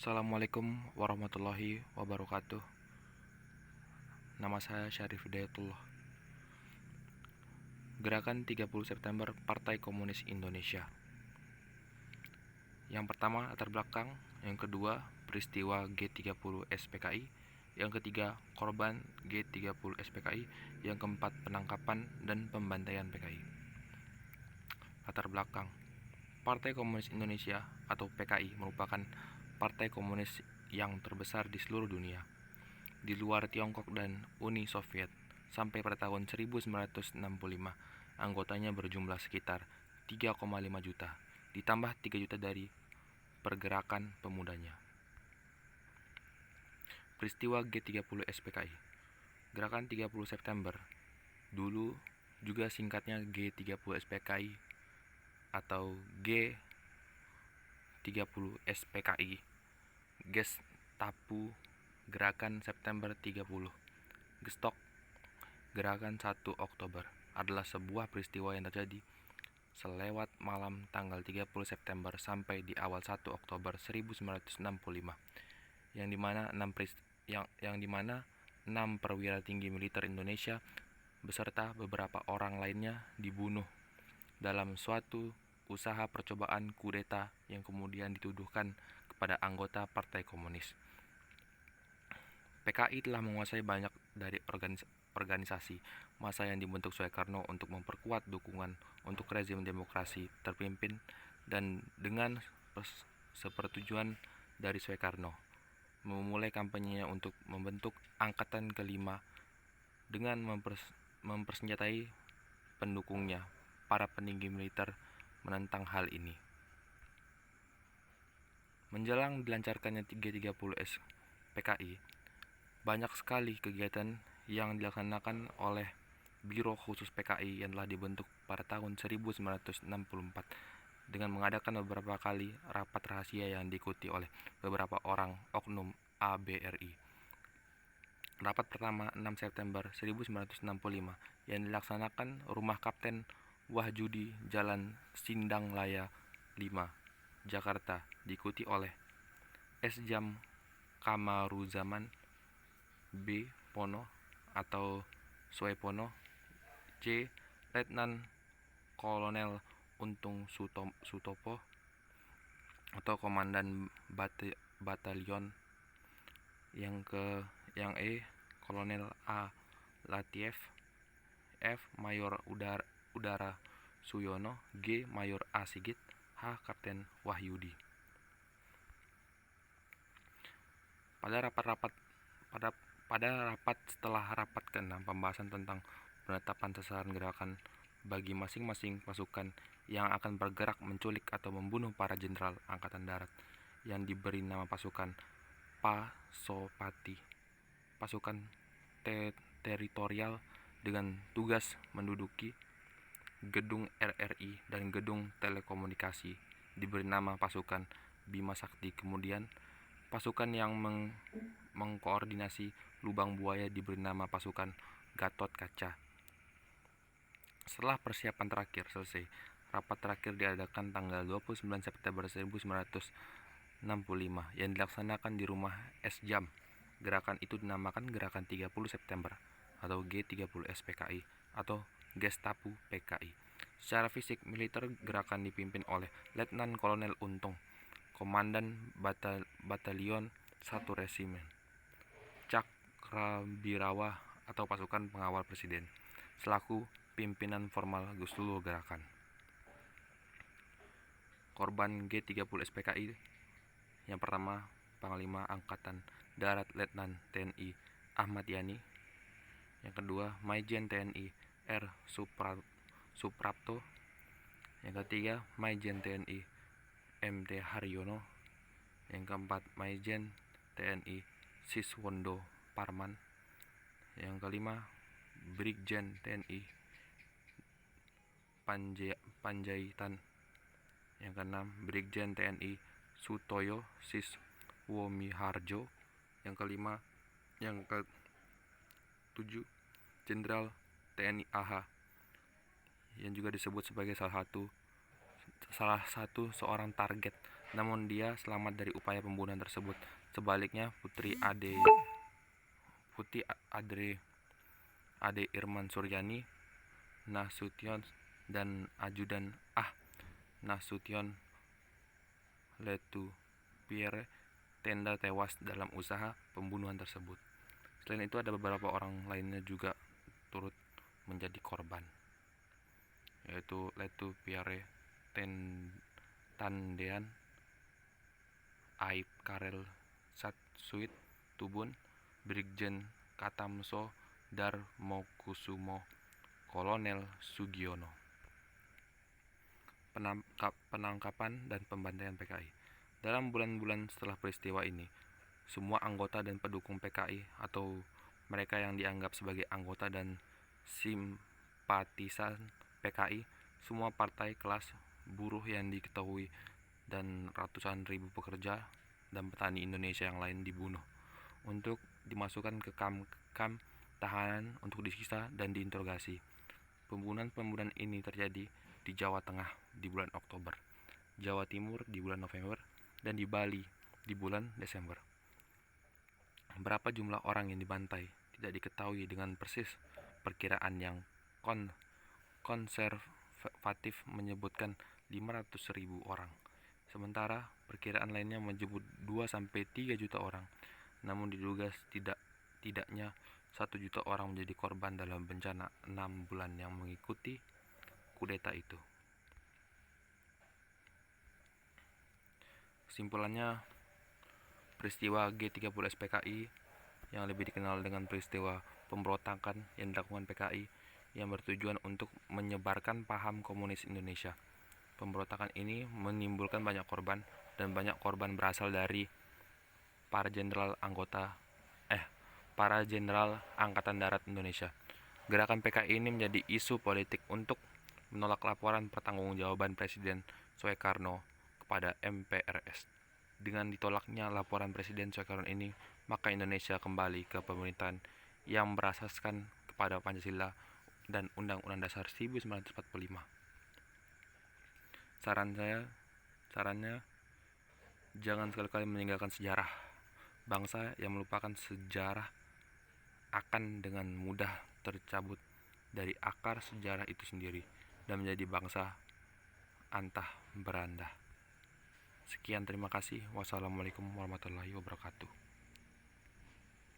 Assalamualaikum warahmatullahi wabarakatuh. Nama saya Syarif Hidayatullah. Gerakan 30 September Partai Komunis Indonesia. Yang pertama latar belakang, yang kedua peristiwa G30 SPKI, yang ketiga korban G30 SPKI, yang keempat penangkapan dan pembantaian PKI. Latar belakang. Partai Komunis Indonesia atau PKI merupakan partai komunis yang terbesar di seluruh dunia, di luar Tiongkok dan Uni Soviet. Sampai pada tahun 1965, anggotanya berjumlah sekitar 3,5 juta, ditambah 3 juta dari pergerakan pemudanya. Peristiwa G30 SPKI. Gerakan 30 September, dulu juga singkatnya G30 SPKI atau G30 SPKI, Gestapu Gerakan September 30, Gestok Gerakan 1 Oktober, adalah sebuah peristiwa yang terjadi selewat malam tanggal 30 September sampai di awal 1 Oktober 1965, yang dimana 6 perwira tinggi militer Indonesia beserta beberapa orang lainnya dibunuh dalam suatu usaha percobaan kudeta yang kemudian dituduhkan kepada anggota Partai Komunis. PKI telah menguasai banyak dari organisasi massa yang dibentuk Soekarno untuk memperkuat dukungan untuk rezim demokrasi terpimpin, dan dengan sepertujuan dari Soekarno memulai kampanyenya untuk membentuk Angkatan Kelima dengan mempersenjatai pendukungnya. Para peninggi militer menentang hal ini. Menjelang dilancarkannya G30 SPKI, banyak sekali kegiatan yang dilaksanakan oleh Biro Khusus PKI yang telah dibentuk pada tahun 1964 dengan mengadakan beberapa kali rapat rahasia yang diikuti oleh beberapa orang oknum ABRI. Rapat pertama 6 September 1965 yang dilaksanakan Rumah Kapten Wahyudi, Jalan Sindang Laya 5, Jakarta, diikuti oleh S. Jam Kamaruzaman, B. Pono atau Suepono, C. Letnan Kolonel Untung Sutopo atau Komandan Batalion, yang E. Kolonel A. Latif, F. Mayor Udara Suyono, G. Mayor A. Sigit, H. Kapten Wahyudi. Pada rapat setelah rapat ke-6, pembahasan tentang penetapan sasaran gerakan bagi masing-masing pasukan yang akan bergerak menculik atau membunuh para jenderal angkatan darat yang diberi nama pasukan Pasopati, pasukan teritorial dengan tugas menduduki gedung RRI dan gedung telekomunikasi diberi nama pasukan Bima Sakti. Kemudian pasukan yang mengkoordinasi lubang buaya diberi nama pasukan Gatot Kaca. Setelah persiapan terakhir selesai, rapat terakhir diadakan tanggal 29 September 1965 yang dilaksanakan di rumah S. Jam. Gerakan itu dinamakan Gerakan 30 September atau G30 SPKI atau Gestapu PKI. Secara fisik, militer gerakan dipimpin oleh Letnan Kolonel Untung, Komandan Batalion 1 Resimen Cakrabirawa atau pasukan pengawal presiden, selaku pimpinan formal seluruh gerakan. Korban G30 SPKI. Yang pertama, Panglima Angkatan Darat Letnan TNI Ahmad Yani. Yang kedua, Maijen TNI R. Suprapto. Yang ketiga, Maijen TNI MT Haryono. Yang keempat, Maijen TNI Siswondo Parman. Yang kelima, Brigjen TNI Panjaitan. Yang keenam, Brigjen TNI Sutoyo Siswomiharjo. Yang ketujuh, Jenderal TNI AH, yang juga disebut sebagai salah satu seorang target namun dia selamat dari upaya pembunuhan tersebut. Sebaliknya, Putri Ade Irman Suryani Nasution dan ajudan Nasution Letupierre Tenda tewas dalam usaha pembunuhan tersebut. Selain itu, ada beberapa orang lainnya juga turut menjadi korban, yaitu Letupierre Tandean, Aib Karel Satsuit Tubun, Brigjen Katamso Darmokusumo, Kolonel Sugiono. Penangkapan dan pembantaian PKI. Dalam bulan-bulan setelah peristiwa ini, semua anggota dan pendukung PKI atau mereka yang dianggap sebagai anggota dan simpatisan PKI, semua partai kelas buruh yang diketahui, dan ratusan ribu pekerja dan petani Indonesia yang lain dibunuh untuk dimasukkan ke kam tahanan untuk disiksa dan diinterogasi. Pembunuhan ini terjadi di Jawa Tengah di bulan Oktober, Jawa Timur di bulan November, dan di Bali di bulan Desember. Berapa jumlah orang yang dibantai tidak diketahui dengan persis. Perkiraan yang konservatif menyebutkan 500.000 orang, sementara perkiraan lainnya menyebut 2-3 juta orang. Namun diduga tidaknya 1 juta orang menjadi korban dalam bencana 6 bulan yang mengikuti kudeta itu. Kesimpulannya, peristiwa G30 SPKI yang lebih dikenal dengan peristiwa pemberontakan yang dilakukan PKI yang bertujuan untuk menyebarkan paham komunis Indonesia. Pemberontakan ini menimbulkan banyak korban, dan banyak korban berasal dari para jenderal Angkatan Darat Indonesia. Gerakan PKI ini menjadi isu politik untuk menolak laporan pertanggungjawaban Presiden Soekarno kepada MPRS. Dengan ditolaknya laporan Presiden Soekarno ini, maka Indonesia kembali ke pemerintahan yang berasaskan kepada Pancasila dan Undang-Undang Dasar 1945. Sarannya, jangan sekali-kali meninggalkan sejarah. Bangsa yang melupakan sejarah akan dengan mudah tercabut dari akar sejarah itu sendiri dan menjadi bangsa antah berantah. Sekian, terima kasih. Wassalamualaikum warahmatullahi wabarakatuh.